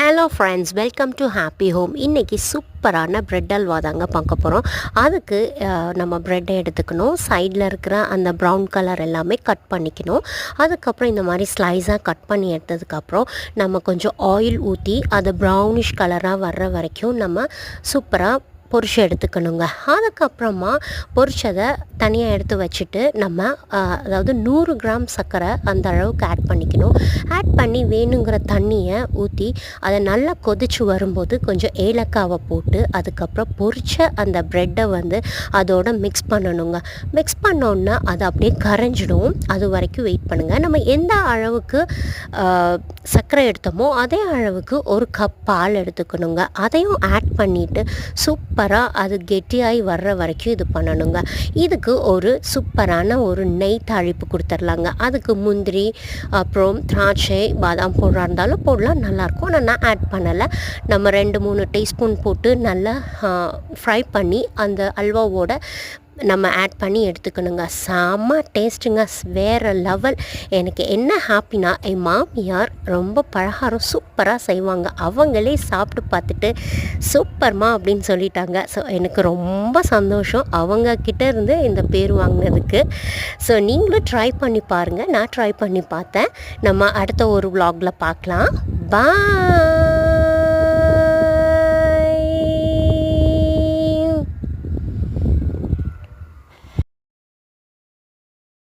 Hello friends, welcome to happy home. இன்றைக்கி சூப்பரான bread halwa தாங்க பார்க்க போகிறோம். அதுக்கு நம்ம ப்ரெட்டை எடுத்துக்கணும். சைடில் இருக்கிற அந்த ப்ரௌன் கலர் எல்லாமே கட் பண்ணிக்கணும். அதுக்கப்புறம் இந்த மாதிரி ஸ்லைஸாக கட் பண்ணி எடுத்ததுக்கப்புறம் நம்ம கொஞ்சம் ஆயில் ஊற்றி அதை ப்ரௌனிஷ் கலராக வர்ற வரைக்கும் நம்ம சூப்பராக பொரிச்சு எடுத்துக்கணுங்க. அதுக்கப்புறமா பொரிச்சதை தனியாக எடுத்து வச்சுட்டு நம்ம அதாவது 100 கிராம் சர்க்கரை அந்த அளவுக்கு ஆட் பண்ணிக்கணும். ஆட் பண்ணி வேணுங்கிற தண்ணியை ஊற்றி அதை நல்லா கொதிச்சு வரும்போது கொஞ்சம் ஏலக்காவை போட்டு அதுக்கப்புறம் பொரிச்ச அந்த ப்ரெட்டை அதோட மிக்ஸ் பண்ணணுங்க. மிக்ஸ் பண்ணோன்னா அது அப்படியே கரைஞ்சிடும். அது வரைக்கும் வெயிட் பண்ணுங்கள். நம்ம எந்த அளவுக்கு சர்க்கரை எடுத்தோமோ அதே அளவுக்கு ஒரு கப் பால் எடுத்துக்கணுங்க. அதையும் ஆட் பண்ணிவிட்டு சூப்பராக அது கெட்டியாகி வர்ற வரைக்கும் இது பண்ணணுங்க. இதுக்கு ஒரு சூப்பரான ஒரு நெய் தாளிப்பு கொடுத்துர்லாங்க. அதுக்கு முந்திரி, அப்புறம் திராட்சை, பாதாம் போடுறா இருந்தாலும் போடலாம், நல்லாயிருக்கும். ஆனால் நான் ஆட் பண்ணலை. நம்ம 2-3 டீஸ்பூன் போட்டு நல்லா ஃப்ரை பண்ணி அந்த அல்வாவோட நம்ம ஆட் பண்ணி எடுத்துக்கணுங்க. செம்ம டேஸ்ட்டுங்க, வேறு லெவல். எனக்கு என்ன ஹாப்பினா என் மாமியார் ரொம்ப பலகாரம் சூப்பராக செய்வாங்க. அவங்களே சாப்பிட்டு பார்த்துட்டு சூப்பர்மா அப்படின்னு சொல்லிட்டாங்க. ஸோ எனக்கு ரொம்ப சந்தோஷம் அவங்கக்கிட்ட இருந்து இந்த பேர் வாங்கினதுக்கு. ஸோ நீங்களும் ட்ரை பண்ணி பாருங்கள். நான் ட்ரை பண்ணி பார்த்தேன். நம்ம அடுத்த ஒரு vlogல பார்க்கலாம். பாய்.